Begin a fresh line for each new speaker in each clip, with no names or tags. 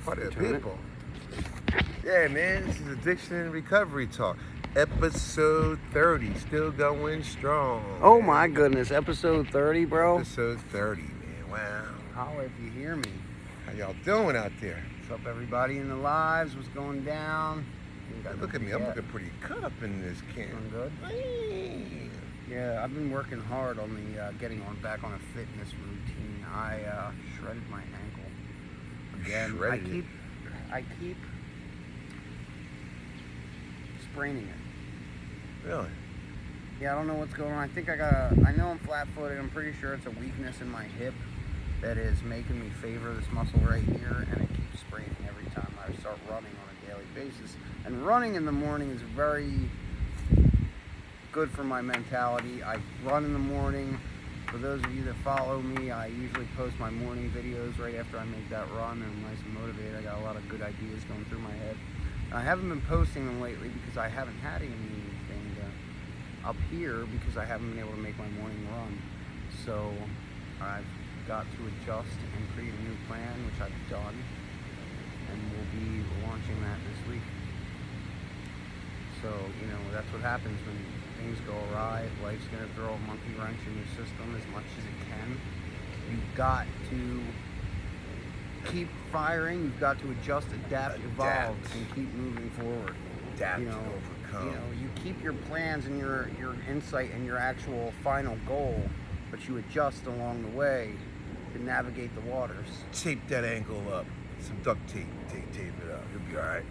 Party of people. Yeah, man, this is Addiction and Recovery Talk. Episode 30, still going strong.
Oh
man.
my goodness, episode 30, bro.
Episode 30, man. Wow.
Holla if you hear me.
How y'all doing out there?
What's up, everybody in the lives? What's going down?
Look at me, I'm looking pretty cut up in this can.
Doing good?
Man.
Yeah, I've been working hard on the getting back on a fitness routine. I shredded my ankle again.
Shredded
I keep spraining it.
Really?
Yeah, I don't know what's going on. I know I'm flat-footed. I'm pretty sure it's a weakness in my hip that is making me favor this muscle right here, and it keeps spraining every time I start running on a daily basis. And running in the morning is very good for my mentality. I run in the morning. For those of you that follow me, I usually post my morning videos right after I make that run, and I'm nice and motivated. I got a lot of good ideas going through my head. I haven't been posting them lately because I haven't had anything up here because I haven't been able to make my morning run. So I've got to adjust and create a new plan, which I've done, and we'll be launching that this week. So, that's what happens when things go awry. Life's going to throw a monkey wrench in your system as much as it can. You've got to keep firing. You've got to adjust, adapt, evolve, and keep moving forward.
Adapt and overcome.
You keep your plans and your insight and your actual final goal, but you adjust along the way to navigate the waters.
Tape that ankle up. Some duct tape. Tape it up. You'll be all right.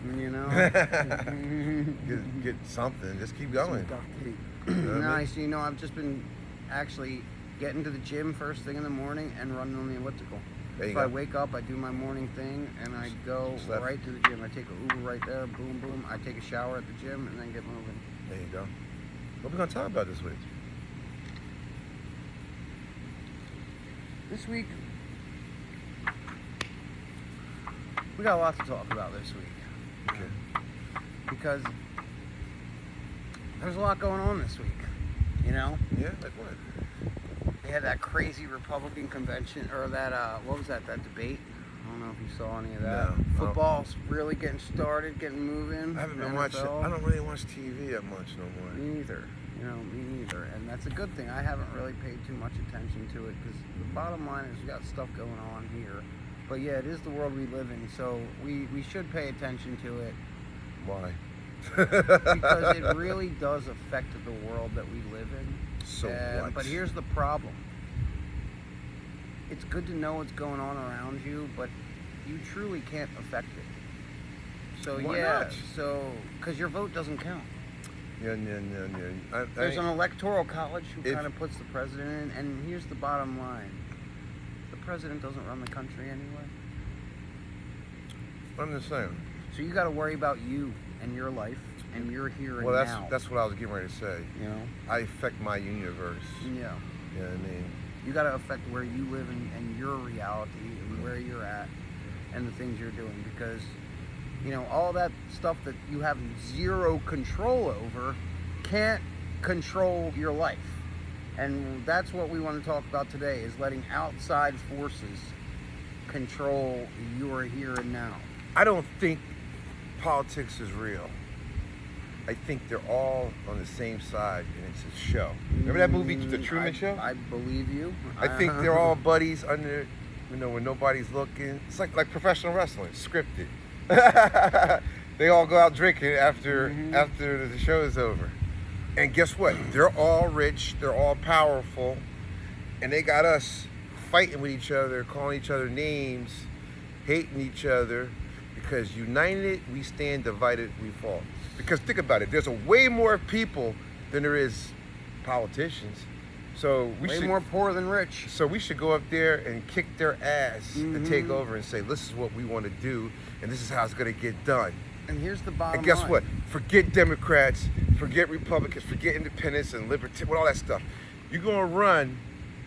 Get something. Just keep going.
Some duct tape.
You know what I
Nice. I've just been actually getting to the gym first thing in the morning and running on the elliptical.
There you
If
go.
I wake up, I do my morning thing, and I go right to the gym. I take an Uber right there, boom, boom. I take a shower at the gym, and then get moving.
There you go. What are we going to talk about this week?
This week, we got a lot to talk about this week.
Okay.
Because there's a lot going on this week,
Yeah, like what?
They had that crazy Republican convention, or that, what was that debate? I don't know if you saw any of that.
No.
Football's really getting started, getting moving.
I haven't been watching. I don't really watch TV that much no more.
Me neither. Me neither. And that's a good thing. I haven't really paid too much attention to it because the bottom line is we got stuff going on here. But yeah, it is the world we live in, so we should pay attention to it.
Why?
Because it really does affect the world that we live in.
So what?
But here's the problem. It's good to know what's going on around you, but you truly can't affect it. So
Why
yeah,
not?
because your vote doesn't count.
Yeah.
There's an electoral college who kind of puts the president in, and here's the bottom line. The president doesn't run the country anyway.
I'm just saying.
So you got to worry about you and your life, and you're here and now.
That's what I was getting ready to say. I affect my universe.
Yeah.
You know what I mean?
You got to affect where you live and your reality and where you're at and the things you're doing, because all that stuff that you have zero control over can't control your life. And that's what we want to talk about today, is letting outside forces control your here and now.
I don't think politics is real. I think they're all on the same side, and it's a show. Remember that movie, The Truman Show?
I believe you.
I think they're all buddies under, when nobody's looking. It's like professional wrestling, scripted. They all go out drinking after the show is over. And guess what? They're all rich, they're all powerful, and they got us fighting with each other, calling each other names, hating each other, because united we stand, divided we fall. Because think about it, there's way more people than there is politicians. So
way more poor than rich.
So we should go up there and kick their ass and take over and say, this is what we want to do, and this is how it's going to get done.
And here's the bottom
line. And guess
line.
what? Forget Democrats, forget Republicans, forget independents and libertarians, all that stuff. You're going to run,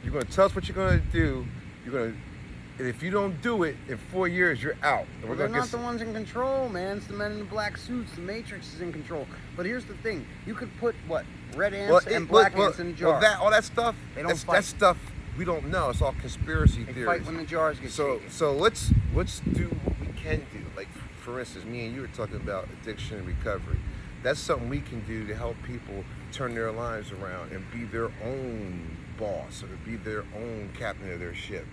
you're going to tell us what you're going to do, and if you don't do it, in 4 years, you're out. And
they're not the ones in control, man. It's the men in the black suits. The Matrix is in control. But here's the thing. You could put, red ants and black ants in a jar.
All that stuff,
they don't fight.
That stuff we don't know. It's all conspiracy theories.
They fight when the jars get shaken.
So let's do what we can do. Like, for instance, me and you were talking about addiction and recovery. That's something we can do to help people turn their lives around and be their own boss or be their own captain of their ship.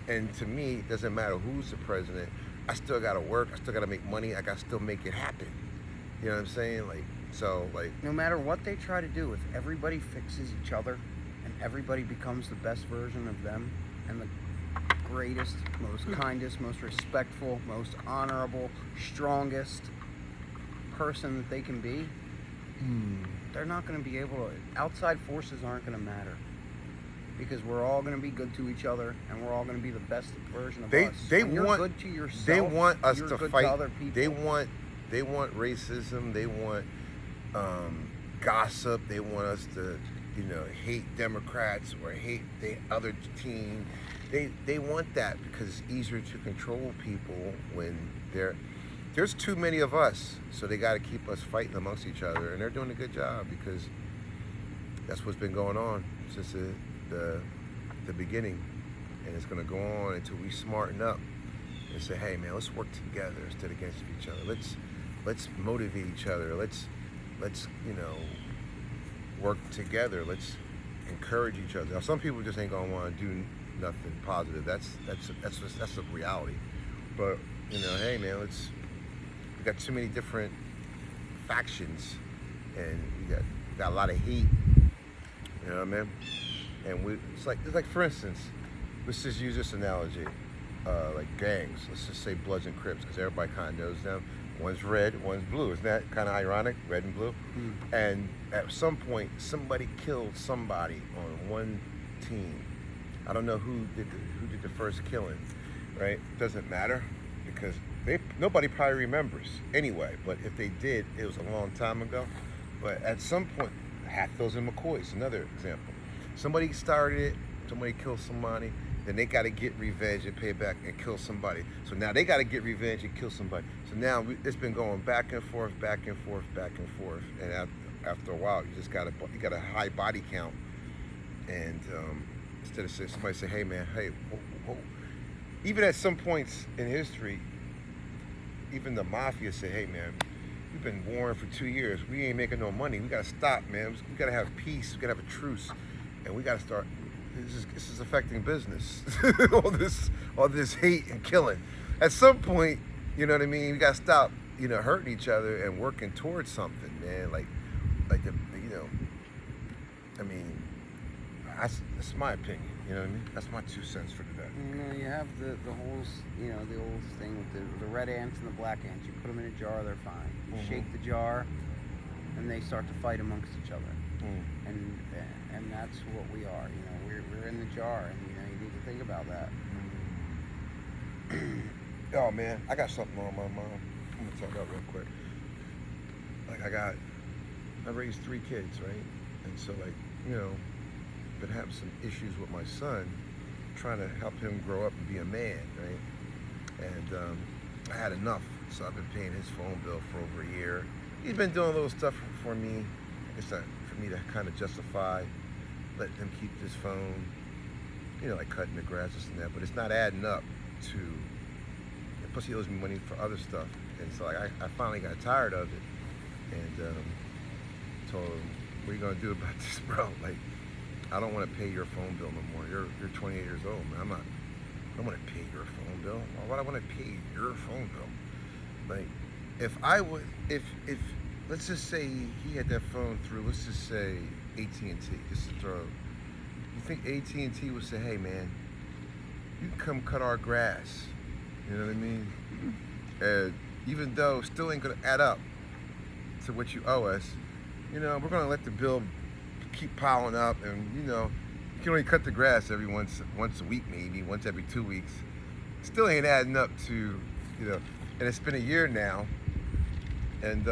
And to me, it doesn't matter who's the president. I still gotta work. I still gotta make money. I gotta still make it happen. You know what I'm saying?
No matter what they try to do, if everybody fixes each other and everybody becomes the best version of them and the greatest, most kindest, most respectful, most honorable, strongest person that they can be, they're not going to be able to. Outside forces aren't going to matter because we're all going to be good to each other and we're all going to be the best version of us. You're good to yourself.
They want us
you're
to
good
fight.
To other people.
They want racism. They want gossip. They want us to, hate Democrats or hate the other team. They want that because it's easier to control people when there's too many of us. So they got to keep us fighting amongst each other, and they're doing a good job because that's what's been going on since the beginning, and it's going to go on until we smarten up and say, hey man, let's work together instead of against each other. Let's motivate each other. Let's work together. Let's encourage each other. Now, some people just ain't gonna want to do nothing positive. That's a reality. But hey man, we got too many different factions, and we got a lot of hate. You know what I mean? And it's like for instance, let's just use this analogy, like gangs. Let's just say Bloods and Crips, because everybody kind of knows them. One's red, one's blue. Isn't that kind of ironic? Red and blue. And at some point, somebody killed somebody on one team. I don't know who did the first killing, right? Doesn't matter because nobody probably remembers anyway. But if they did, it was a long time ago. But at some point, Hatfields and McCoys, another example. Somebody started it. Somebody killed somebody. Then they got to get revenge and pay back and kill somebody. So now they got to get revenge and kill somebody. So now it's been going back and forth, back and forth, back and forth. And after a while, you got a high body count. And instead of somebody say, hey man, hey, whoa. Even at some points in history, even the mafia say, hey man, we've been warring for 2 years. We ain't making no money. We got to stop, man. We got to have peace. We got to have a truce. And we got to start. This is affecting business. all this hate and killing. At some point, you know what I mean. We gotta stop, hurting each other and working towards something, man. That's my opinion. You know what I mean. That's my 2 cents for today.
You have the whole, the old thing with the red ants and the black ants. You put them in a jar, they're fine. You shake the jar, and they start to fight amongst each other. And that's what we are. We're in the jar, and you need to think about that.
Oh man, I got something on my mind. I'm gonna talk about real quick. I raised 3 kids, right? And so been having some issues with my son, trying to help him grow up and be a man, right? And I had enough, so I've been paying his phone bill for over a year. He's been doing a little stuff for me. It's not for me to kind of justify letting him keep this phone, like cutting the grass, this and that, but it's not adding up to, and plus he owes me money for other stuff. And so I finally got tired of it and told him, what are you gonna do about this, bro? I don't wanna pay your phone bill no more. You're 28 years old, man. I don't wanna pay your phone bill. Why would I wanna pay your phone bill? If let's just say he had that phone through, let's just say AT&T, just to throw. You think AT&T would say, hey man, you can come cut our grass, you know what I mean? And even though it still ain't gonna add up to what you owe us, we're gonna let the bill keep piling up, and you can only cut the grass every once a week, maybe once every 2 weeks. Still ain't adding up to, and it's been a year now, and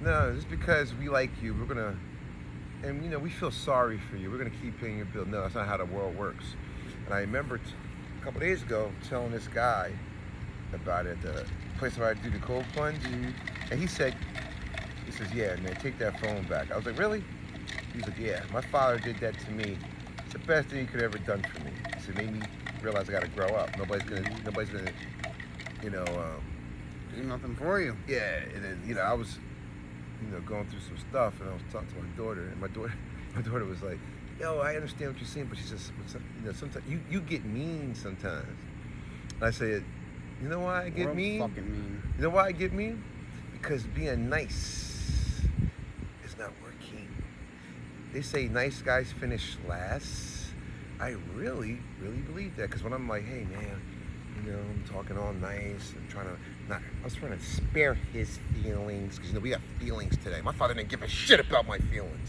no, just because we like you, we're gonna, and we feel sorry for you, we're gonna keep paying your bill. No, that's not how the world works. And I remember a couple days ago telling this guy about it, the place where I do the cold plunge, and he says, yeah, man, take that phone back. I was like, really? He's like, yeah, my father did that to me. It's the best thing he could ever done for me. He said, it made me realize I gotta grow up. Nobody's gonna you know,
Do nothing for you.
yeah, and then I was, going through some stuff, and I was talking to my daughter, and my daughter was like, "Yo, I understand what you're saying, but she says, sometimes you get mean sometimes." And I said, "You know why I get
We're
mean?
fucking mean.
You know why I get mean? Because being nice is not working. They say nice guys finish last. I really, really believe that. Because when I'm like, hey man, I'm talking all nice and I was trying to spare his feelings. Because we got feelings today. My father didn't give a shit about my feelings.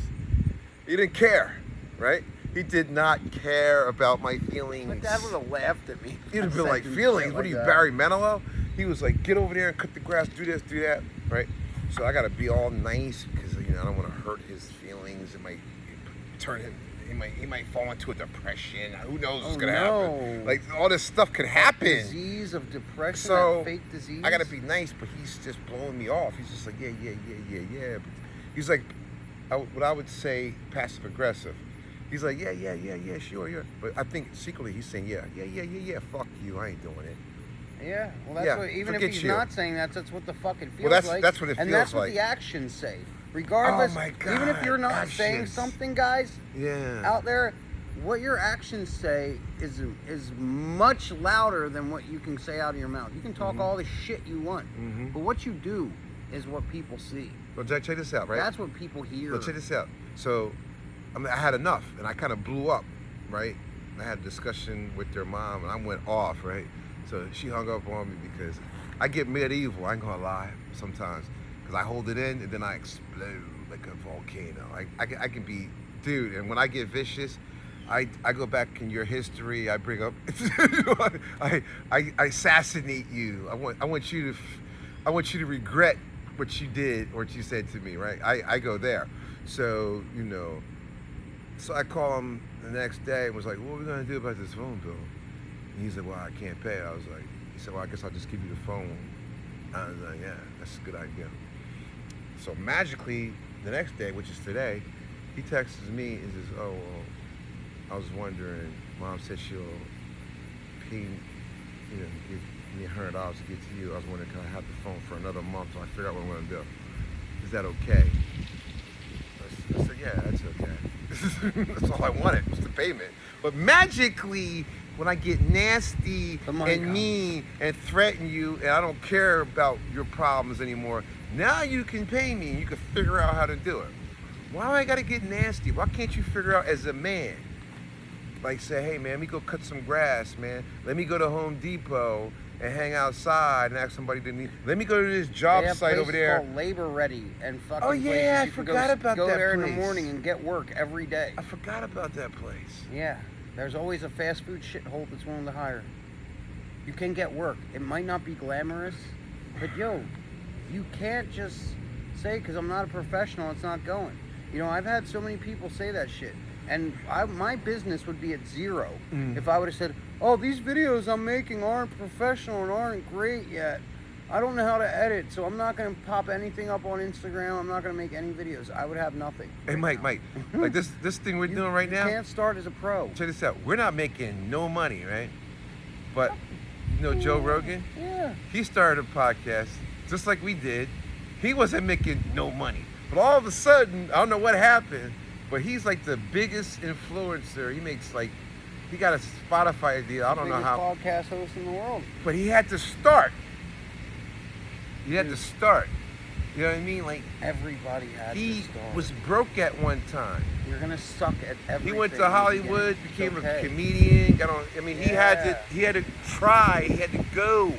He didn't care, right? He did not care about my feelings.
My dad would have laughed at me.
He'd have been like, feelings? What are you, Barry Manilow? He was like, get over there and cut the grass, do this, do that, right? So I gotta be all nice because I don't want to hurt his feelings. It might turn him. He might fall into a depression. Who knows what's gonna happen? Like all this stuff could happen.
Disease of depression.
So
that fake disease.
I gotta be nice, but he's just blowing me off. He's just like, yeah. But he's like, what I would say, passive aggressive. He's like, yeah, sure. But I think secretly he's saying, yeah, fuck you, I ain't doing it.
Yeah, well, that's what, even if he's not saying that, that's what the fuck it feels like.
That's what it feels like.
And that's what the actions say. Regardless,
oh my God,
even if you're not saying something, guys, out there, what your actions say is much louder than what you can say out of your mouth. You can talk all the shit you want, but what you do is what people see.
Well, check this out, right?
That's what people hear.
Well, check this out. So, I had enough, and I kind of blew up, right? I had a discussion with their mom, and I went off, right? So she hung up on me because I get medieval. I ain't gonna lie sometimes, because I hold it in and then I explode like a volcano. I can be, dude. And when I get vicious, I go back in your history. I bring up, I assassinate you. I want you to regret what you did or what you said to me, right? I go there. So so I call him the next day and was like, what are we gonna do about this phone bill? And he's like, well, I can't pay. He said, well, I guess I'll just give you the phone. I was like, yeah, that's a good idea. So magically, the next day, which is today, he texts me and says, oh, well, I was wondering, Mom said she'll pay, give me $100 to get to you. I was wondering, can I have the phone for another month so I figure out what I'm gonna do? Is that okay? I said, yeah, that's okay. That's all I wanted was the payment. But magically, when I get nasty and mean and threaten you, and I don't care about your problems anymore, now you can pay me and you can figure out how to do it. Why do I gotta get nasty? Why can't you figure out as a man? Like say, hey man, let me go cut some grass, man. Let me go to Home Depot and hang outside and ask somebody to need. Let me go to this job site over there.
Called Labor Ready and fucking.
Oh yeah, I forgot about that place.
Go there in the morning and get work every day.
I forgot about that place.
Yeah, there's always a fast food shithole that's willing to hire. You can get work. It might not be glamorous, but yo, you can't just say because I'm not a professional, it's not going. I've had so many people say that shit. And my business would be at zero if I would have said, oh, these videos I'm making aren't professional and aren't great yet. I don't know how to edit, so I'm not going to pop anything up on Instagram. I'm not going to make any videos. I would have nothing.
Hey, Mike, like this thing we're doing right now.
You can't start as a pro.
Check this out. We're not making no money, right? But, Joe Rogan?
Yeah.
He started a podcast just like we did. He wasn't making no money. But all of a sudden, I don't know what happened, but he's like the biggest influencer. He got a Spotify deal. I don't know how.
Biggest podcast host in the world.
But he had to start. You had to start. You know what I mean? Like
everybody had to start.
He was broke at one time.
You're gonna suck at everything.
He went to Hollywood, became a comedian. He had to try. He had to go.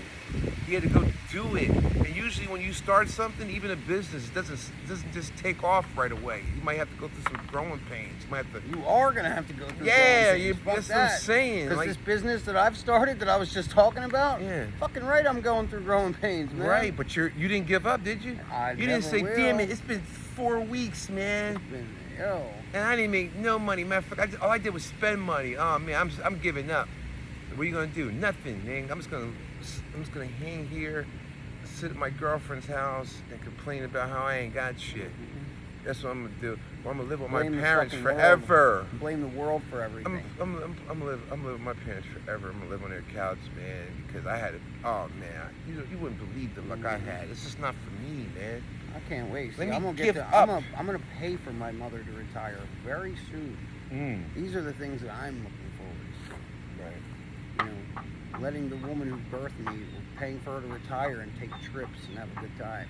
He had to go do it. And usually when you start something, even a business, it doesn't just take off right away. You might have to go through some growing pains.
You are gonna have to go through.
Yeah, that's what I'm saying.
Because this business that I've started, that I was just talking about,
yeah,
fucking right, I'm going through growing pains, man.
Right, but you didn't give up, did you? You didn't say, damn it, it's been 4 weeks, man. And I didn't make no money. Matter of fact, all I did was spend money. Oh man, I'm giving up. What are you gonna do? Nothing, man. I'm just gonna hang here, sit at my girlfriend's house and complain about how I ain't got shit. That's what I'm gonna do. I'm gonna live with
Blame
my
the
parents
fucking world.
forever.
Blame the world for everything.
I'm gonna live with my parents forever. I'm gonna live on their couch, man, because I had it. Oh man, you wouldn't believe the luck I had. It's just not for me, man.
I can't wait.
Let
See,
me
I'm gonna
give
get
up.
I'm gonna pay for my mother to retire very soon. These are the things that I'm looking forward to.
Right.
You know, letting the woman who birthed me, paying for her to retire and take trips and have a good time.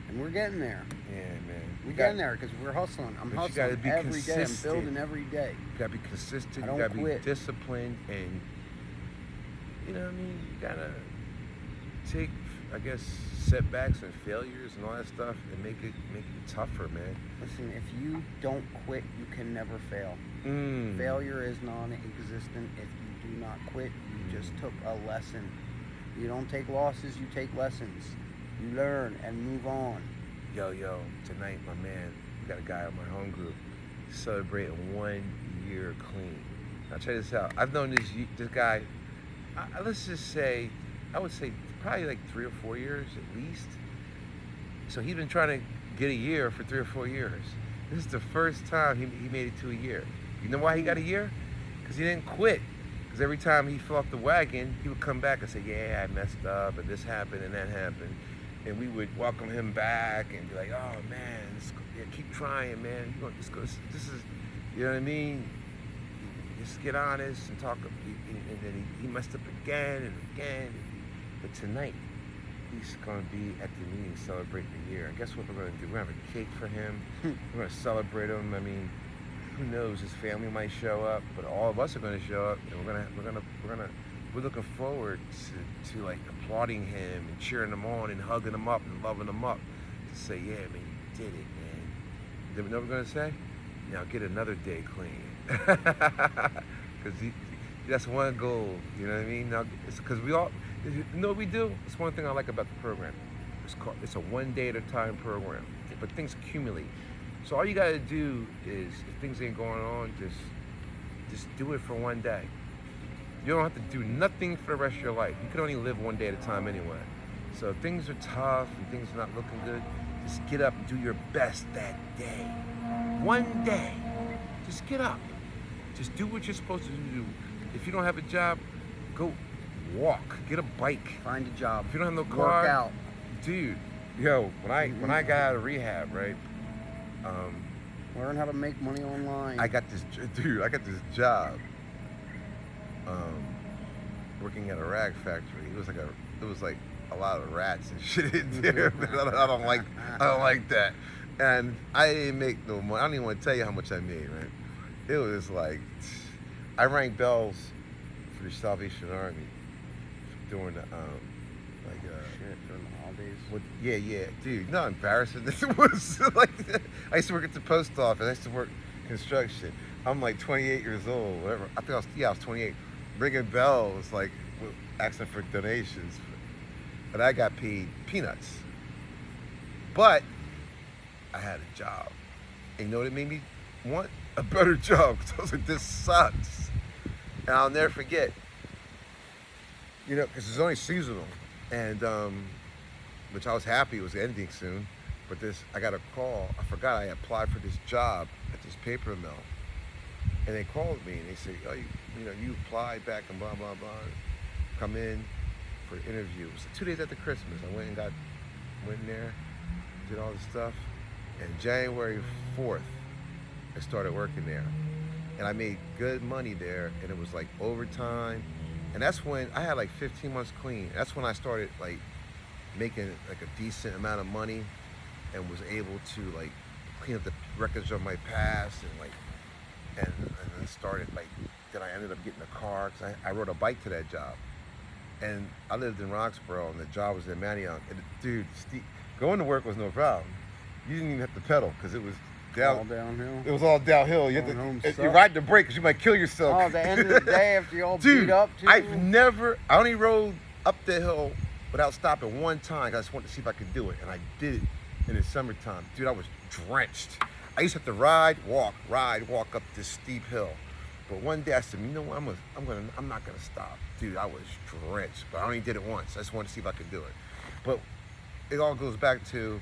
And we're getting there.
Yeah, man.
We're getting there because we're hustling. I'm
But you gotta
hustling
be
every day. I'm
consistent.
building every day.
You gotta be consistent.
I
You
don't
gotta
quit.
be disciplined, and you know what I mean. You gotta take, I guess, setbacks and failures and all that stuff, and make it tougher, man.
Listen, if you don't quit, you can never fail. Failure is non-existent. If you do not quit, you just took a lesson. You don't take losses, you take lessons. You learn and move on.
Yo, tonight, my man, we got a guy on my home group celebrating 1 year clean. Now check this out. I've known this guy. Let's just say, I would say probably like 3 or 4 years at least. So he's been trying to get a year for 3 or 4 years. This is the first time he made it to a year. You know why he got a year? Because he didn't quit. Because every time he fell off the wagon, he would come back and say, yeah, I messed up, and this happened, and that happened. And we would welcome him back and be like, oh, man, keep trying, man. This is, you know what I mean? Just get honest and talk. And then he messed up again and again. But tonight, he's going to be at the meeting celebrating the year. And guess what we're going to do? We're going to have a cake for him. We're going to celebrate him. I mean, who knows? His family might show up, but all of us are going to show up, and we're looking forward to like applauding him and cheering him on and hugging him up and loving him up to say, yeah, man, you did it, man. Then you know what we're going to say? Now get another day clean. Because that's one goal, you know what I mean? Now, it's because you know what we do? It's one thing I like about the program. It's a 1 day at a time program, but things accumulate. So all you gotta do is, if things ain't going on, just do it for 1 day. You don't have to do nothing for the rest of your life. You can only live 1 day at a time anyway. So if things are tough and things are not looking good, just get up and do your best that day. 1 day. Just get up. Just do what you're supposed to do. If you don't have a job, go walk. Get a bike.
Find a job.
If you don't have no car,
work out.
Dude, when I got out of rehab, right?
Learn how to make money online.
I got this job working at a rag factory. It was like a lot of rats and shit in there. I don't like that. And I didn't make no money. I don't even want to tell you how much I made, right? It was like, I rang bells for the Salvation Army during the
shit during the holidays.
Yeah, dude, not embarrassing. This was like, I used to work at the post office. I used to work construction. I'm like 28 years old, whatever. I was 28. Ringing bells, like asking for donations, but I got paid peanuts. But I had a job, and you know what it made me want? A better job. Because I was like, this sucks, and I'll never forget. You know, because it's only seasonal, and which I was happy it was ending soon. But I got a call. I forgot I applied for this job at this paper mill, and they called me and they said, "Oh, you applied back and blah blah blah. Come in for an interview." It was 2 days after Christmas. I went in there, did all the stuff, and January 4th, I started working there, and I made good money there, and it was like overtime. And that's when I had like 15 months clean. That's when I started like making like a decent amount of money and was able to like clean up the records of my past and then started like, then I ended up getting a car because I rode a bike to that job. And I lived in Roxborough and the job was in Manayunk. And dude, going to work was no problem. You didn't even have to pedal because it was
all downhill.
It was all downhill. You ride the brake because you might kill yourself.
Oh, at the end of the day, after you all
Dude,
beat up, too.
I only rode up the hill without stopping one time. I just wanted to see if I could do it, and I did it in the summertime. Dude, I was drenched. I used to have to ride, walk up this steep hill. But one day I said, you know what? I'm not gonna stop. Dude, I was drenched, but I only did it once. I just wanted to see if I could do it. But it all goes back to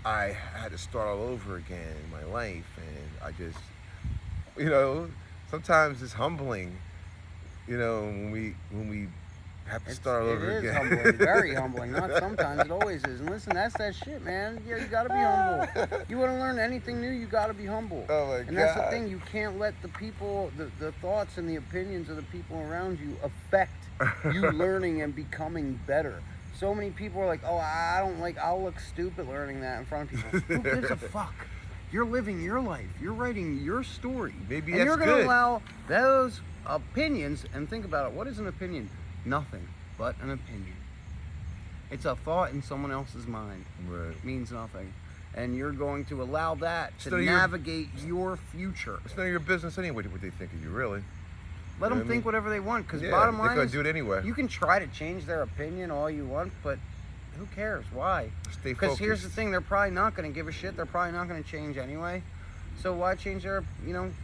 I had to start all over again in my life, and I just, you know, sometimes it's humbling, when we have to start all over
It is
again.
humbling, very humbling. Not sometimes, it always is. And listen, that's that shit, man. Yeah, you gotta be humble. You wanna learn anything new, you gotta be humble.
Oh my
And that's the
God.
thing, you can't let the people, the thoughts and the opinions of the people around you affect you learning and becoming better. So many people are like, oh, I'll look stupid learning that in front of people. Who gives a fuck? You're living your life. You're writing your story.
Maybe
and
that's
you're gonna
good.
allow those opinions, and think about it. What is an opinion? Nothing but an opinion. It's a thought in someone else's mind.
Right.
It means nothing. And you're going to allow that
It's
to
none of your-
navigate your future.
It's none of your business anyway what they think of you, really.
Let
You know
them
what I
think
mean?
whatever they want, because
Yeah,
bottom
they're
line
gonna
is,
do it anyway.
you can try to change their opinion all you want, but who cares? Why?
Stay
Because
focused.
here's the thing, they're probably not going to give a shit. They're probably not going to change anyway. So why change their,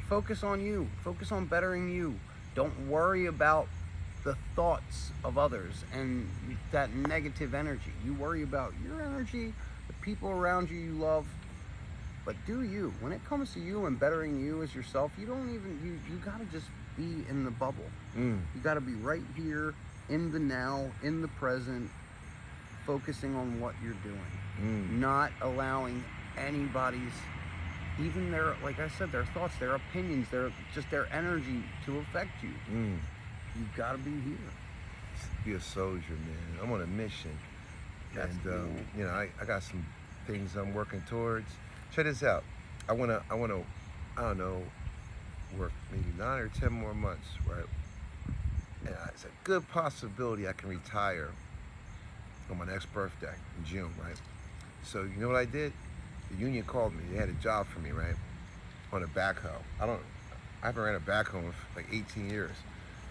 focus on you. Focus on bettering you. Don't worry about the thoughts of others and that negative energy. You worry about your energy, the people around you love, but do you. When it comes to you and bettering you as yourself, you got to just be in the bubble.
Mm.
You got to be right here in the now, in the present, focusing on what you're doing, not allowing anybody's, even their, like I said, their thoughts, their opinions, their energy to affect you. You got to be here.
Be a soldier, man. I'm on a mission.
That's
And
cool.
I got some things I'm working towards. Check this out. I wanna I don't know, work maybe 9 or 10 more months, right? And it's a good possibility I can retire on my next birthday in June, right? So you know what I did? The union called me. They had a job for me, right? On a backhoe. I haven't ran a backhoe in like 18 years.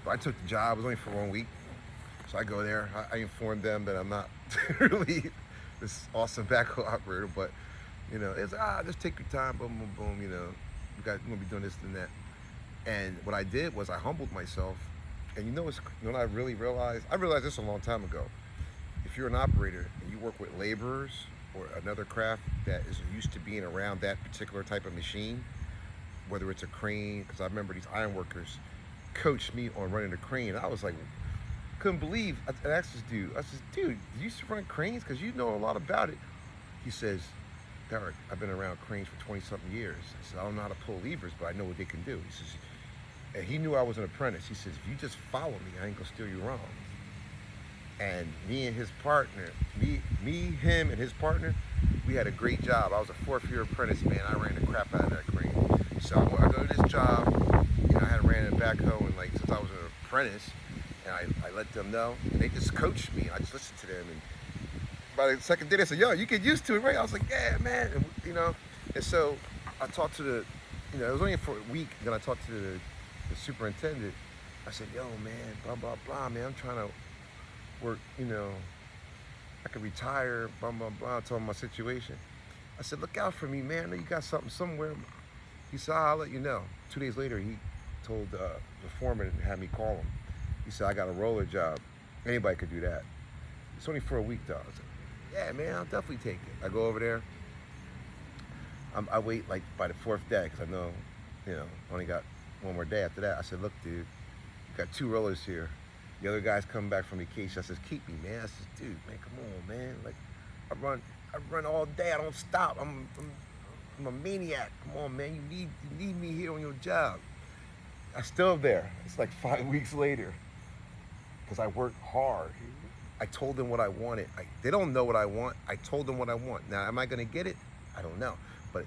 But I took the job. It was only for 1 week. So I go there. I informed them that I'm not really this awesome backhoe operator, but it's just take your time, boom, boom, boom. We're gonna be doing this and that. And what I did was I humbled myself. And what I really realized? I realized this a long time ago. If you're an operator and you work with laborers or another craft that is used to being around that particular type of machine, whether it's a crane, because I remember these iron workers coached me on running a crane. I was like, couldn't believe. I asked this dude, dude, you used to run cranes? Because you know a lot about it. He says, Derek, I've been around cranes for 20-something years. I said, I don't know how to pull levers, but I know what they can do. He says, and he knew I was an apprentice. He says, if you just follow me, I ain't gonna steer you wrong. And me and his partner, him and his partner, we had a great job. I was a 4th-year apprentice, man. I ran the crap out of that crane. So I go to this job, I hadn't ran a backhoe since I was an apprentice, and I let them know, and they just coached me. I just listened to them, and by the second day, they said, yo, you get used to it, right? I was like, yeah, man, and so I talked to it was only for a week, then I talked to the superintendent. I said, yo, man, blah, blah, blah, man, I'm trying to work, I could retire, blah, blah, blah. I told him my situation. I said, look out for me, man. I know you got something somewhere. He said, I'll let you know. 2 days later, he told the foreman and had me call him. He said, I got a roller job. Anybody could do that. It's only for a week, though. I said, yeah, man, I'll definitely take it. I go over there. I wait like by the 4th day because I know, only got one more day after that. I said, look, dude, you got 2 rollers here. The other guy's coming back from vacation. I says, keep me, man. I says, dude, man, come on, man. Like, I run all day. I don't stop. I'm a maniac. Come on, man. You need me here on your job. I'm still there. It's like 5 weeks later because I worked hard. I told them what I wanted. They don't know what I want. I told them what I want. Now, am I going to get it? I don't know. But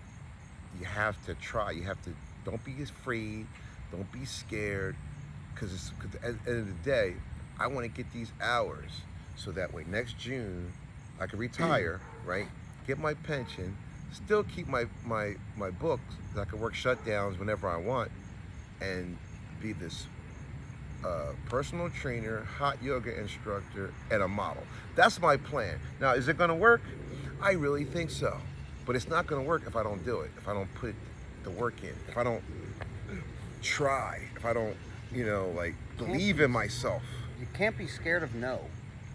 you have to try. Don't be afraid. Don't be scared. Because at the end of the day, I want to get these hours so that way next June I can retire, right? Get my pension, still keep my books. I can work shutdowns whenever I want, and be this personal trainer, hot yoga instructor, and a model. That's my plan. Now, is it going to work? I really think so, but it's not going to work if I don't do it. If I don't put the work in. If I don't try. If I don't believe in myself.
You can't be scared of no.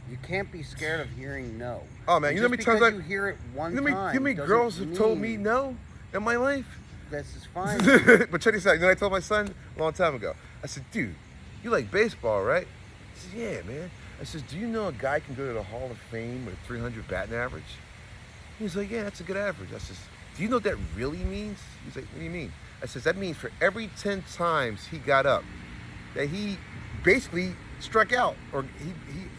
You can't be scared of hearing no.
Oh man,
And
you know how
just
many times
because you hear it one
you know
time.
how many
doesn't
girls have told me
mean
no in my life?
This is fine.
But check this out. You know what I told my son a long time ago? I said, dude, you like baseball, right? He said, yeah, man. I said, do you know a guy can go to the Hall of Fame with a 300 batting average? He's like, yeah, that's a good average. I says, do you know what that really means? He's like, what do you mean? I says, that means for every 10 times he got up, that he basically struck out, or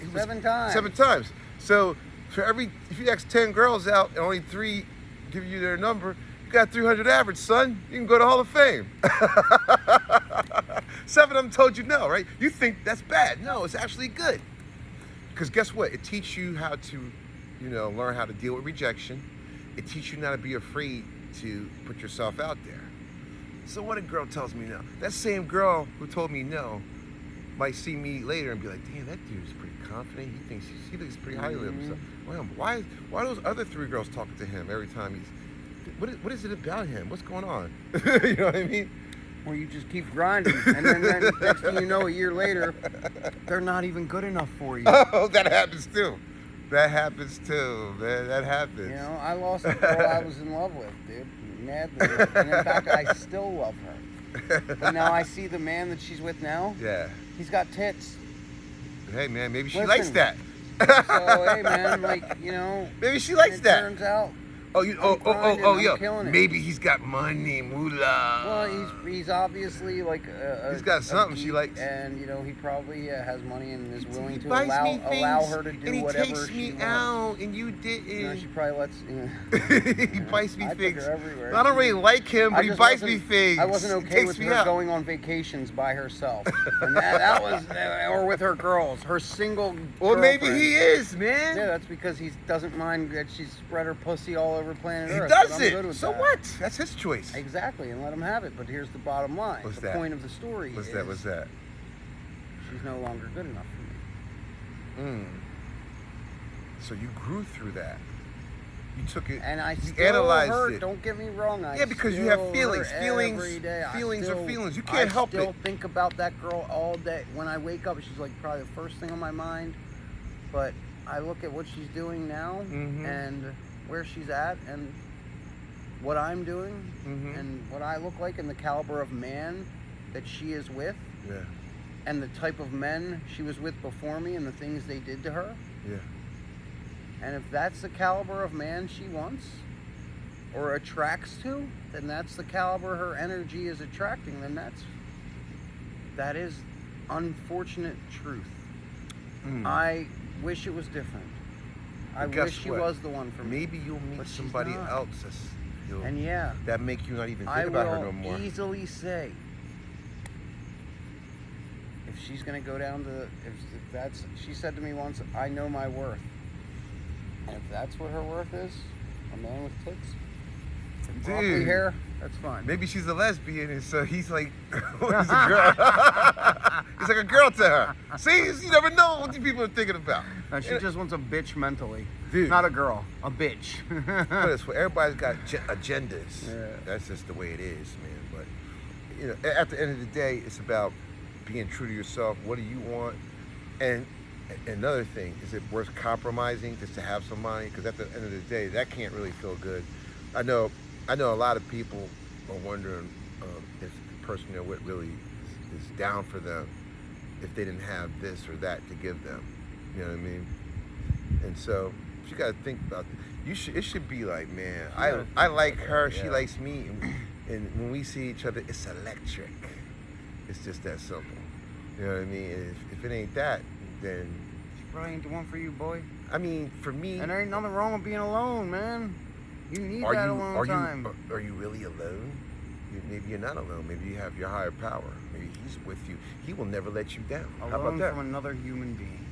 he was
7 times.
7 times. So for if you ask 10 girls out and only 3 give you their number, you got 300 average, son. You can go to Hall of Fame. 7 of them told you no, right? You think that's bad. No, it's actually good. Because guess what? It teaches you how to, learn how to deal with rejection. It teaches you not to be afraid to put yourself out there. So what a girl tells me no. That same girl who told me no might see me later and be like, damn, that dude's pretty confident. He thinks pretty highly of himself. Wow, why are those other 3 girls talking to him every time what is it about him? What's going on? You know what I mean?
Or you just keep grinding, and then next thing you know, a year later, they're not even good enough for you.
Oh, that happens too. That happens too, man. That happens.
You know, I lost a girl I was in love with, dude. Madly. And in fact, I still love her. But now I see the man that she's with now.
Yeah.
He's got tits.
Hey, man, maybe she
Listen.
likes that.
So, hey, man,
Maybe she likes
it
that.
turns out,
Oh,
I'm
yo.
killing it.
Maybe he's got money, moolah.
well, he's obviously like
He's got something she
geek,
likes.
And, he probably has money and is willing
He
to
buys
allow
me things,
her to do
and he
whatever
takes
she
me
wants.
out, and you didn't.
She probably lets.
He buys me
I took
things.
her everywhere.
I don't really like him, but he
just
buys me
wasn't-
things.
I wasn't
He
okay
takes
with
me
her
out.
going on vacations by herself, and that was, or with her girls, her single.
Well, maybe
girlfriend.
he is, man.
Yeah, that's because he doesn't mind that she's spread her pussy all over planet
He
Earth.
does
but I'm good
it.
with
So
that.
what? That's his choice.
Exactly, and let him have it. But here's the bottom line.
What's
the
that?
point of the story
What's
is
that? What's that?
she's no longer good enough for me.
So you grew through that. You took it.
And I
you
still
analyzed
hurt.
it.
Don't get me wrong. I
Yeah, because you
still
have feelings.
hurt
Feelings.
every day.
Feelings are feelings. You can't help
I
it.
still think about that girl all day. When I wake up, she's like probably the first thing on my mind. But I look at what she's doing now and where she's at and what I'm doing and what I look like and the caliber of man that she is with.
Yeah.
And the type of men she was with before me and the things they did to her.
Yeah.
And if that's the caliber of man she wants or attracts to, then that's the caliber her energy is attracting. Then that is unfortunate truth. I wish it was different. I
But guess
wish she
what?
was the one for me.
Maybe you'll meet
But she's
somebody
not.
else
And yeah,
that make you not even think
I
about her
will
no more.
easily say if she's gonna go down to if that's she said to me once, I know my worth. And if that's what her worth is, a man with tits, and broccoli
Dude.
hair, that's fine.
Maybe she's a lesbian, and so he's like, he's a girl. He's like a girl to her. See, you never know what these people are thinking about.
No, she just wants a bitch mentally.
Dude.
Not a girl, a bitch.
But it's everybody's got agendas.
Yeah.
That's just the way it is, man. But at the end of the day, it's about being true to yourself. What do you want? And another thing, is it worth compromising just to have some money? Because at the end of the day, that can't really feel good. I know a lot of people are wondering if the person they're with really is down for them if they didn't have this or that to give them. You know what I mean? And so you got to think about it. It should be like, man, I like her, she likes me, and when we see each other, it's electric. It's just that simple. You know what I mean? And if it ain't that, then
She probably ain't the one for you, boy.
I mean, for me,
And there ain't nothing wrong with being alone, man. You need
are
that
you
alone time.
are you really alone? Maybe you're not alone. Maybe you have your higher power. Maybe he's with you. He will never let you down. How about
Alone
that?
from another human being.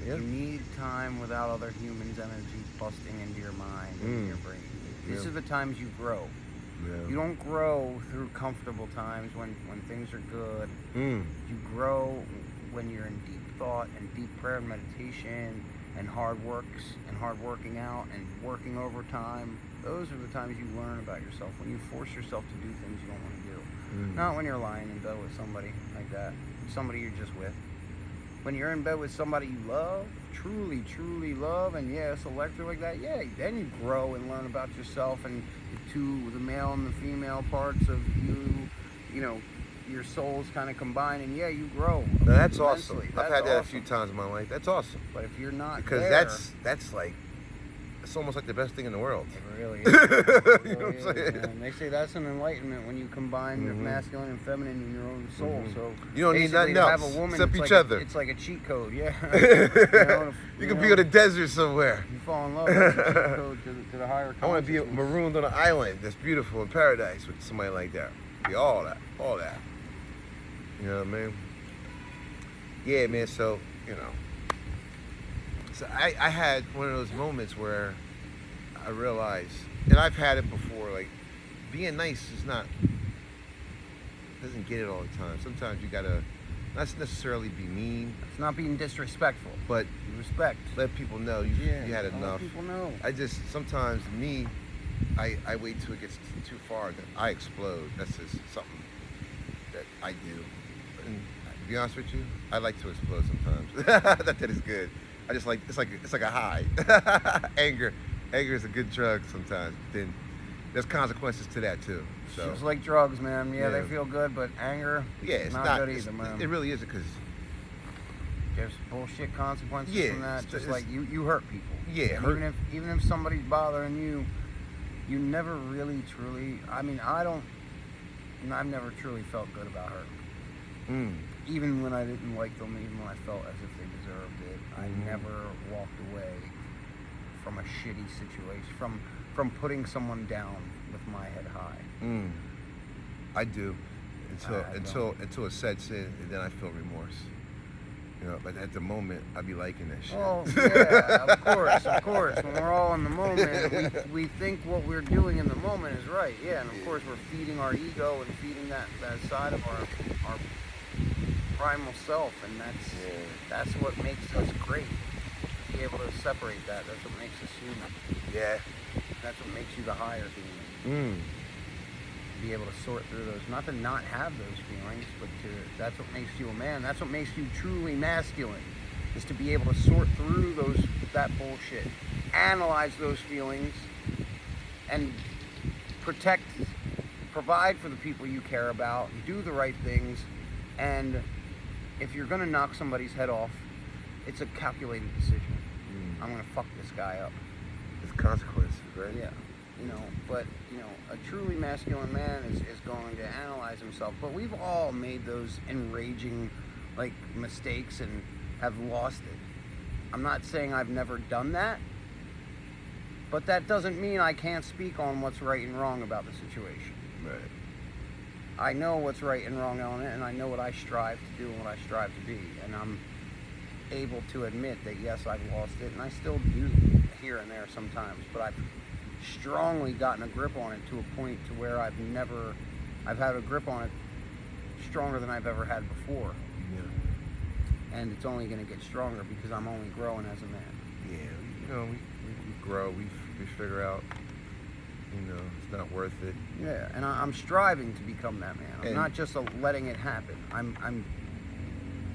Yeah.
You need time without other humans' energy busting into your mind and your brain. These
Yeah.
are the times you grow.
Yeah.
You don't grow through comfortable times when things are good.
Mm.
You grow when you're in deep thought and deep prayer and meditation and hard working out and working overtime. Those are the times you learn about yourself, when you force yourself to do things you don't want to do. Not when you're lying in bed with somebody like that, somebody you're just with. when you're in bed with somebody you love, truly, truly love, and yeah, it's electric like that, yeah, then you grow and learn about yourself and the male and the female parts of you, you know, your souls kind of combine, and yeah, you grow.
Now, that's awesome.
immensely.
I've
That's
had that a
awesome.
few times in my life. That's awesome.
But if you're not
Because
there,
that's like, it's almost like the best thing in the world.
it really is.
You
It
know
really
what I'm
is,
saying?
man. They say that's an enlightenment when you combine the
Mhm.
masculine and feminine in your own soul.
Mhm.
So
You don't need
basically,
nothing
to have
else
a woman,
except
it's
each
like
other.
It's like a cheat code, yeah.
You could be on a desert somewhere.
You fall in love with the cheat code to the higher
I want to be
consciousness.
marooned on an island that's beautiful in paradise with somebody like that. Be all that. You know what I mean? Yeah, man. So, you know. So I had one of those moments where I realized, and I've had it before, like, being nice is not, doesn't get it all the time. Sometimes you gotta, not necessarily be mean,
It's not being disrespectful.
but
You respect.
let people know you had
let
enough.
people know.
I just, sometimes I wait till it gets too far, then I explode. That's just something that I do. And to be honest with you, I like to explode sometimes. That is good. I just like, it's like a high. Anger is a good drug sometimes. Then there's consequences to that too. So
Just like drugs, man. Yeah,
Yeah.
they feel good, but anger,
yeah, it's
not
not
good
it's-
either, man.
It really isn't, because
There's bullshit consequences
Yeah,
from that. Just
it's-
like you hurt people.
Yeah,
And even if somebody's bothering you, you never really truly. I mean, I've never truly felt good about her. Even when I didn't like them, even when I felt as if they deserved it, I
Mhm.
never walked away from a shitty situation, from putting someone down with my head high.
I do
I
until it sets in, and then I feel remorse. You know, but at the moment, I be liking that shit.
Oh yeah, of course. When we're all in the moment, we think what we're doing in the moment is right. Yeah, and of course we're feeding our ego and feeding that side of our primal self, and that's what makes us great. Be able to separate that. That's what makes us human.
Yeah.
That's what makes you the higher human. Be able to sort through those, not to not have those feelings, but that's what makes you a man. That's what makes you truly masculine, is to be able to sort through that bullshit, analyze those feelings, and provide for the people you care about, do the right things, and if you're gonna knock somebody's head off, it's a calculated decision. I'm gonna fuck this guy up.
There's consequences, right?
Yeah, but a truly masculine man is going to analyze himself. But we've all made those enraging, like, mistakes and have lost it. I'm not saying I've never done that, but that doesn't mean I can't speak on what's right and wrong about the situation.
Right.
I know what's right and wrong on it, and I know what I strive to do and what I strive to be, and I'm able to admit that yes, I've lost it, and I still do here and there sometimes, but I've strongly gotten a grip on it to a point to where I've had a grip on it stronger than I've ever had before,
Yeah.
and it's only going to get stronger because I'm only growing as a man.
Yeah. We grow. We figure out. It's not worth it.
Yeah, and I'm striving to become that man. I'm
And-
not just letting it happen. I'm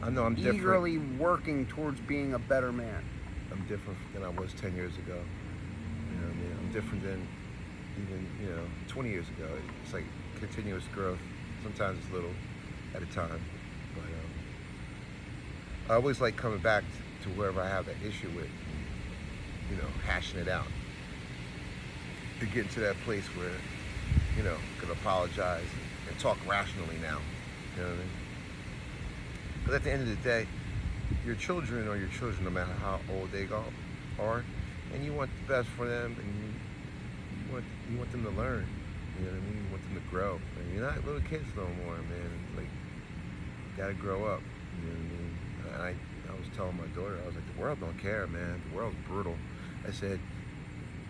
I know I'm different.
eagerly working towards being a better man.
I'm different than I was 10 years ago. You know what I mean? I'm different than even 20 years ago. It's like continuous growth. Sometimes it's little at a time, but I always like coming back to wherever I have that issue with, hashing it out. To get to that place where, I can apologize and talk rationally now. You know what I mean? Because at the end of the day, your children are your children no matter how old they are, and you want the best for them, and you want them to learn. You know what I mean? You want them to grow. And you're not little kids no more, man. Like, you gotta grow up. You know what I mean? I was telling my daughter, I was like, the world don't care, man. The world's brutal. I said,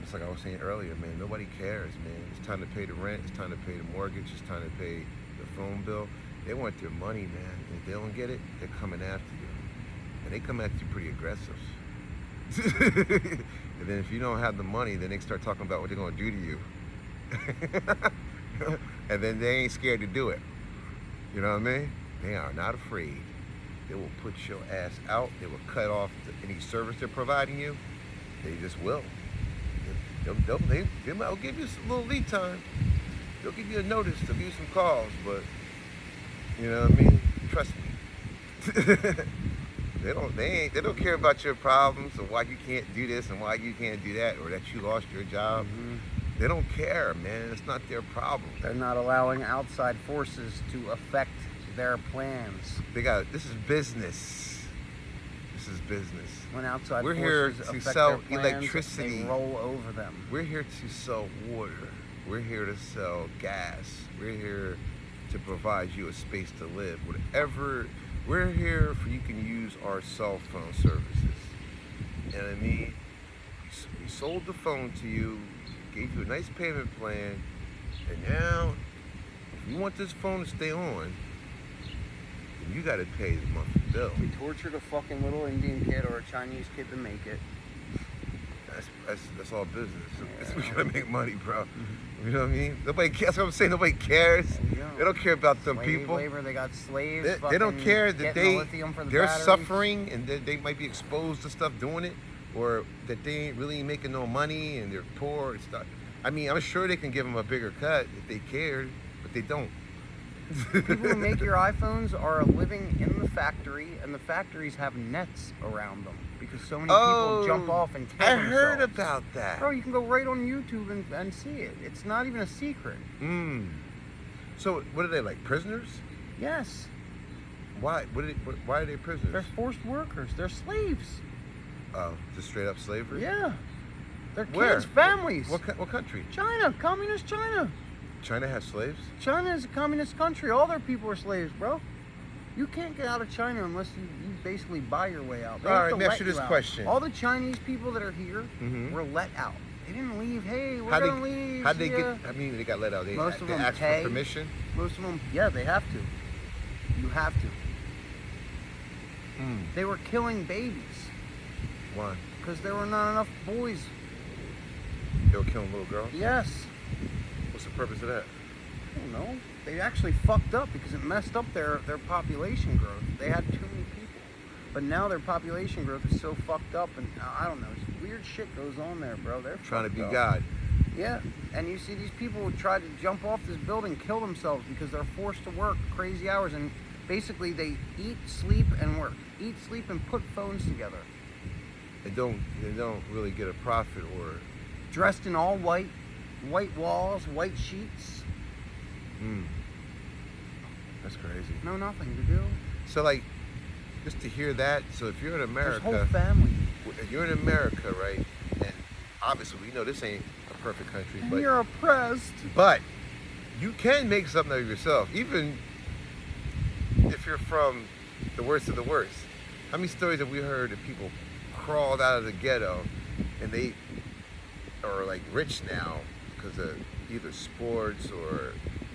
it's like I was saying earlier, man, nobody cares, man. It's time to pay the rent, it's time to pay the mortgage, it's time to pay the phone bill. They want their money, man. And if they don't get it, they're coming after you. And they come after you pretty aggressive. And then if you don't have the money, then they start talking about what they're gonna do to you. And then they ain't scared to do it. You know what I mean? They are not afraid. They will put your ass out. They will cut off any service they're providing you. They just will. They might give you some little lead time. They'll give you a notice to view some calls, but you know what I mean? Trust me. They don't care about your problems or why you can't do this and why you can't do that or that you lost your job.
Mm-hmm.
They don't care, man. It's not their problem.
They're not allowing outside forces to affect their plans.
This is business. This is business.
When outside
We're here
forces
to
affect
sell
their plans,
electricity.
they roll over them.
We're here to sell water. We're here to sell gas. We're here to provide you a space to live. Whatever, we're here for you can use our cell phone services. You know what I mean? We sold the phone to you, gave you a nice payment plan, and now if you want this phone to stay on, then you gotta pay the monthly bill.
We tortured a fucking little Indian kid or a Chinese kid to make it.
That's all business.
Yeah.
We gotta make money, bro. You know what I mean? Nobody cares. That's what I'm saying. Nobody cares. They don't care about them
Slave
people.
labor, they got slaves.
They don't care that
getting the lithium for the
they're
batteries.
suffering and that they might be exposed to stuff doing it, or that they ain't really making no money and they're poor and stuff. I mean, I'm sure they can give them a bigger cut if they cared, but they don't.
People who make your iPhones are living in the factory, and the factories have nets around them because so many people jump off and kill
I
themselves.
heard about that.
Bro, you can go right on YouTube and see it. It's not even a secret.
So what are they, like prisoners?
Yes.
Why? Why are they prisoners?
They're forced workers. They're slaves.
Oh, just straight up slavery?
Yeah. They're
Where?
kids, families.
What country?
China. Communist China.
China has slaves?
China is a communist country. All their people are slaves, bro. You can't get out of China unless you basically buy your way out. They
All
have
right,
to
let me ask
let
you this
out.
question.
All the Chinese people that are here
Mhm.
were let out. They didn't leave. Hey, we're
How'd
gonna leave.
How'd they
see ya.
get? I mean, they got let out. They
Most of
they
them
asked
pay.
for permission.
Most of them, yeah, they have to. You have to. They were killing babies
Why?
because there were not enough boys.
They were killing little girls.
Yes.
What's the purpose of that?
I don't know. They actually fucked up because it messed up their population growth. They had too many people. But now their population growth is so fucked up, and I don't know. Weird shit goes on there, bro. They're
Trying to
fucked
be
up.
God.
Yeah, and you see these people who try to jump off this building, kill themselves because they're forced to work crazy hours, and basically they eat, sleep, and work. Eat, sleep, and put phones together.
They don't really get a profit or.
Dressed in all white, white walls, white sheets.
That's crazy.
No, nothing to do.
So like, just to hear that. So if you're in
There's whole
America,
family.
you're in America, right? And obviously we know this ain't a perfect country,
And
but
you're oppressed.
But you can make something of yourself, even if you're from the worst of the worst. How many stories have we heard that people crawled out of the ghetto and they are like rich now because of either sports or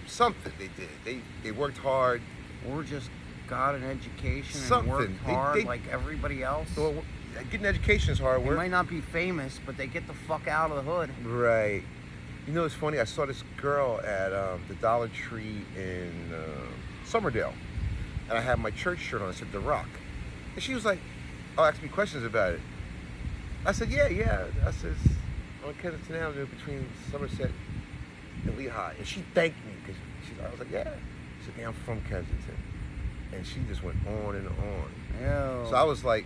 something they did. They worked hard.
Or just got an education
Something.
and worked hard
They-
like everybody else.
So getting education is hard
They
work.
might not be famous, but they get the fuck out of the hood.
Right. You know, it's funny. I saw this girl at the Dollar Tree in Somerdale, and I had my church shirt on. It said The Rock, and she was like, asked me questions about it. I said, yeah. I said, on Kensington Avenue between Somerset and Lehigh, and she thanked me because I was like, yeah. She said, yeah, I'm from Kensington, and she just went on and on.
Ew.
So I was like,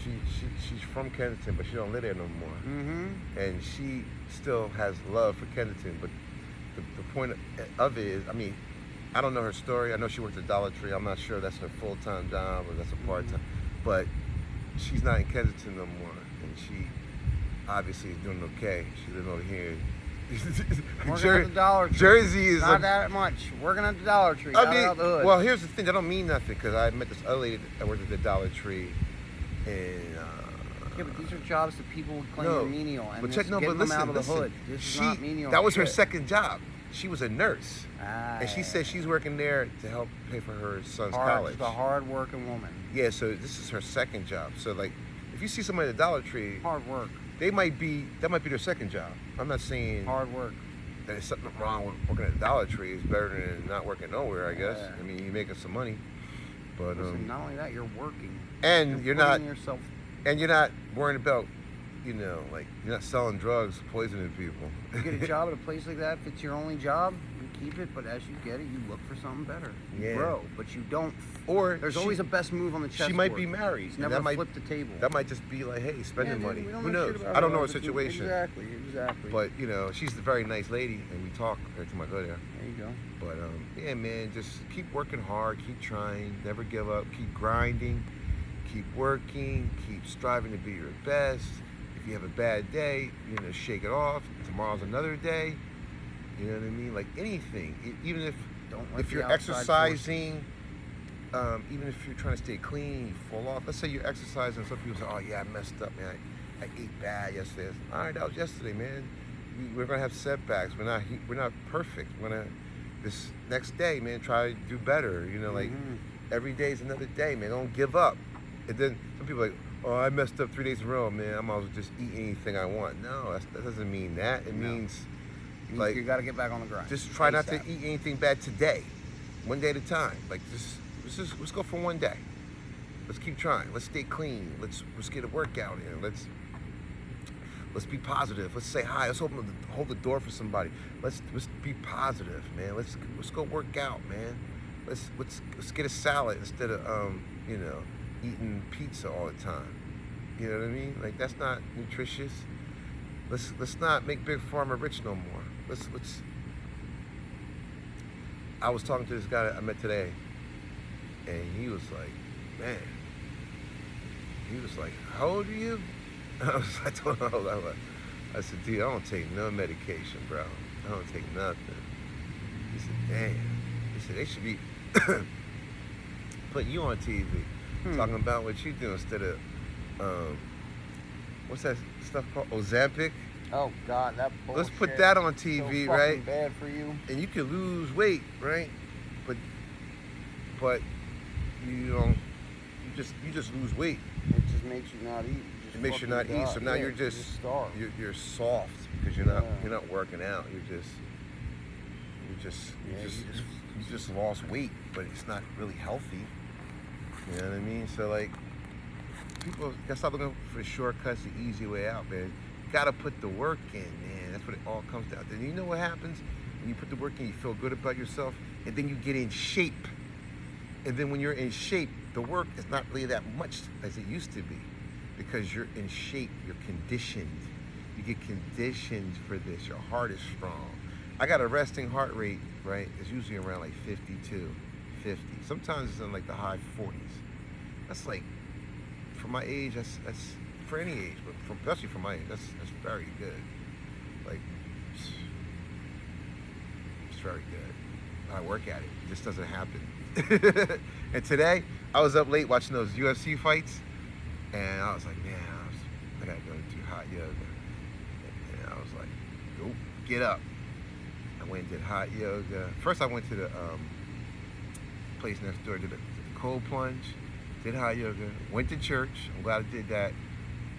she's from Kensington, but she don't live there no more.
Mm-hmm.
And she still has love for Kensington, but the point of it is, I mean, I don't know her story. I know she works at Dollar Tree. I'm not sure that's her full-time job or that's a part-time, but she's not in Kensington no more, and she obviously is doing okay. She's living over here.
Working at the Dollar Tree.
Jersey is
not that much. Working at the Dollar Tree. Got out of the hood.
well, here's the thing. That don't mean nothing because I met this other lady that worked at the Dollar Tree, and
yeah, but these are jobs that people would claim
no,
are menial, and
but
this
check,
is
no,
getting
but
them out of the
listen,
hood. This is not menial.
that was her
shit.
second job. She was a nurse,
Ah,
and she said she's working there to help pay for her son's
hard,
college.
She's a hard-working woman.
Yeah, so this is her second job. So like, if you see somebody at the Dollar Tree,
Hard work.
that might be their second job. I'm not saying
Hard work.
that there's something wrong with working at the Dollar Tree. It's better than not working nowhere, I guess.
Yeah.
I mean, you're making some money. But
Listen, not only that, you're working.
and you're not
putting yourself.
and you're not worrying about, like you're not selling drugs, poisoning people.
You get a job at a place like that. If it's your only job, you keep it. But as you get it, you look for something better. You
Yeah.
grow, but you don't.
Or
There's always a best move on the chessboard.
she might be married.
It's
and
never
that might
flip the table.
That might just be like, hey, spending
Yeah,
money.
dude, we don't
Who
know
knows?
shit about
I don't know
her,
her
but
situation.
Exactly.
But she's a very nice lady, and we talk every time I go there.
There you go.
But yeah, man, just keep working hard, keep trying, never give up, keep grinding, keep working, keep striving to be your best. If you have a bad day, shake it off. Tomorrow's another day. You know what I mean? Like anything, even if
Don't let
you're
the outside force you.
exercising, even if you're trying to stay clean, you fall off. Let's say you're exercising. Some people say, "Oh yeah, I messed up, man. I ate bad yesterday." All right, that was yesterday, man. We're gonna have setbacks. We're not perfect. We're gonna this next day, man. Try to do better. Like every day is another day, man. Don't give up. And then some people are like, "Oh, I messed up 3 days in a row, man. I might as well just eat anything I want." No, that doesn't mean that. It means like
you got to get back on the grind.
just try not to
ASAP.
eat anything bad today, one day at a time. Like let's go for one day. Let's keep trying. Let's stay clean. Let's get a workout in. Let's be positive. Let's say hi. Let's hold the door for somebody. Let's be positive, man. Let's go work out, man. Let's get a salad instead of eating pizza all the time. You know what I mean? Like that's not nutritious. Let's not make Big Pharma rich no more. Let's. I was talking to this guy that I met today, and he was like, man. He was like, how old are you? I told him, I said, dude, I don't take no medication, bro. I don't take nothing. He said, damn. He said, they should be putting you on TV, talking about what you do instead of, what's that stuff called? Ozempic?
Oh God, that bullshit.
Let's put that on TV,
so
right?
fucking bad for you.
And you can lose weight, right? But you don't. You just lose weight.
It just makes you not eat.
It makes you not eat. So now you're just
starved.
you're soft because you're not working out. You just lost weight, but it's not really healthy. You know what I mean? So like people gotta stop looking for the shortcuts, the easy way out, man. You gotta put the work in, man. That's what it all comes down to. And you know what happens when you put the work in? You feel good about yourself, and then you get in shape. And then when you're in shape, the work is not really that much as it used to be because you're in shape, you're conditioned. You get conditioned for this. Your heart is strong. I got a resting heart rate, right? It's usually around like 52, 50. Sometimes it's in like the high 40s. That's like, for my age, that's for any age, but especially for my age, that's very good. Like, it's very good. I work at it. It just doesn't happen. And today, I was up late watching those UFC fights, and I was like, man, I gotta go do hot yoga. And I was like, go get up. I went and did hot yoga. First, I went to the place next door, did the cold plunge, did hot yoga, went to church. I'm glad I did that.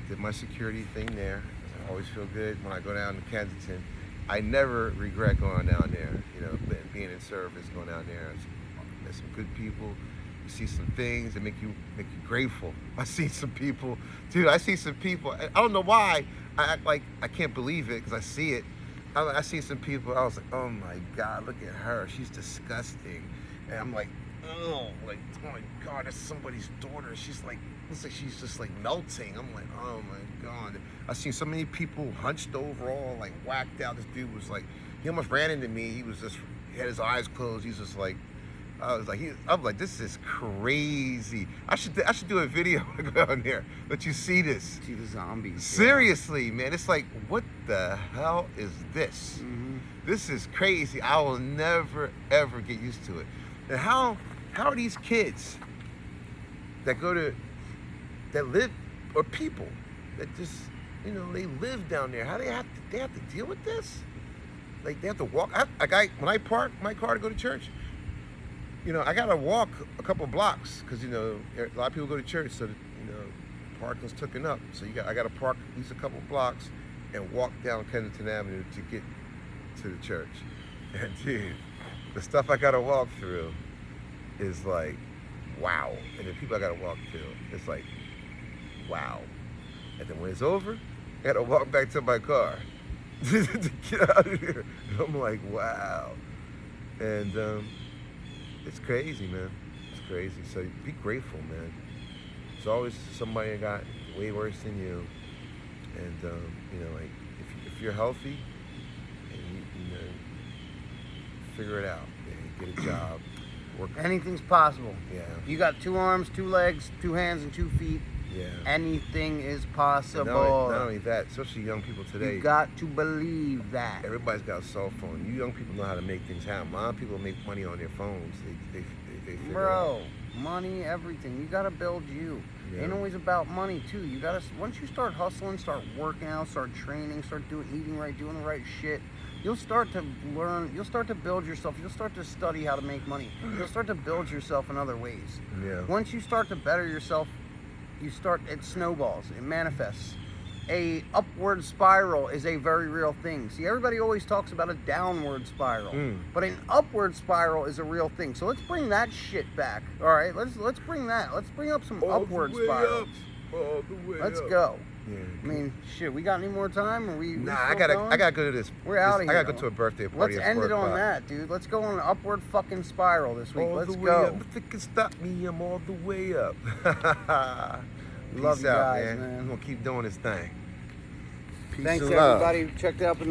Did my security thing there. I always feel good when I go down to Kensington. I never regret going down there, being in service, going down there. There's some good people. You see some things that make you grateful. I see some people, dude. I see some people. I don't know why. I act like I can't believe it because I see it. I see some people. I was like, oh my God, look at her. She's disgusting. And I'm like, oh my God, that's somebody's daughter. She's like, looks like she's just like melting. I'm like, oh my God. I seen so many people hunched over, all like whacked out. This dude was like, he almost ran into me. He had his eyes closed. He's just like, I'm like, this is crazy. I should do a video when I go down there. Let you see this.
See the zombies.
Seriously, man. It's like, what the hell is this?
Mm-hmm.
This is crazy. I will never, ever get used to it. And how are these kids that live, or people that just, they live down there, how they have to deal with this? Like, they have to walk. When I park my car to go to church, I gotta walk a couple blocks because a lot of people go to church, so parking's taken up. So I gotta park at least a couple blocks and walk down Kensington Avenue to get to the church. And dude, the stuff I gotta walk through is like, wow. And then people I gotta walk to. It's like, wow. And then when it's over, I gotta walk back to my car to get out of here. I'm like, wow. And it's crazy, man. It's crazy. So be grateful, man. There's always somebody that got way worse than you. And you know, like if you're healthy and you know, figure it out. Man. Get a job. Work.
Anything's possible.
Yeah.
You got 2 arms, 2 legs, 2 hands, and 2 feet.
Yeah.
Anything is
And
possible.
not only that, especially young people today.
You got to believe that.
Everybody's got a cell phone. You young people know how to make things happen. A lot of people make money on their phones. They figure it out.
Bro, money, everything. You gotta build you.
Yeah.
Ain't always about money too. You gotta, once you start hustling, start working out, start training, start eating right, doing the right shit, you'll start to learn, you'll start to build yourself, you'll start to study how to make money. You'll start to build yourself in other ways.
Yeah.
Once you start to better yourself, it snowballs, it manifests. A upward spiral is a very real thing. See, everybody always talks about a downward spiral, but an upward spiral is a real thing. So let's bring that shit back. All right, let's bring that. Let's bring up some upward spirals.
All the way
Let's
up.
go.
Yeah.
I mean, shit. We got any more time? Are we?
Nah,
we
I
still
gotta
going?
go to this.
We're outta
I gotta
here.
go to a birthday party.
Let's
at
end
4
it on
o'clock.
that, dude. Let's go on an upward fucking spiral this week.
All
Let's
the way
go.
up. Nothing can stop me. I'm all the way up.
Love
Peace
you
out,
guys,
man.
man.
We're gonna keep doing this thing. Peace
Thanks
and love.
everybody who checked out the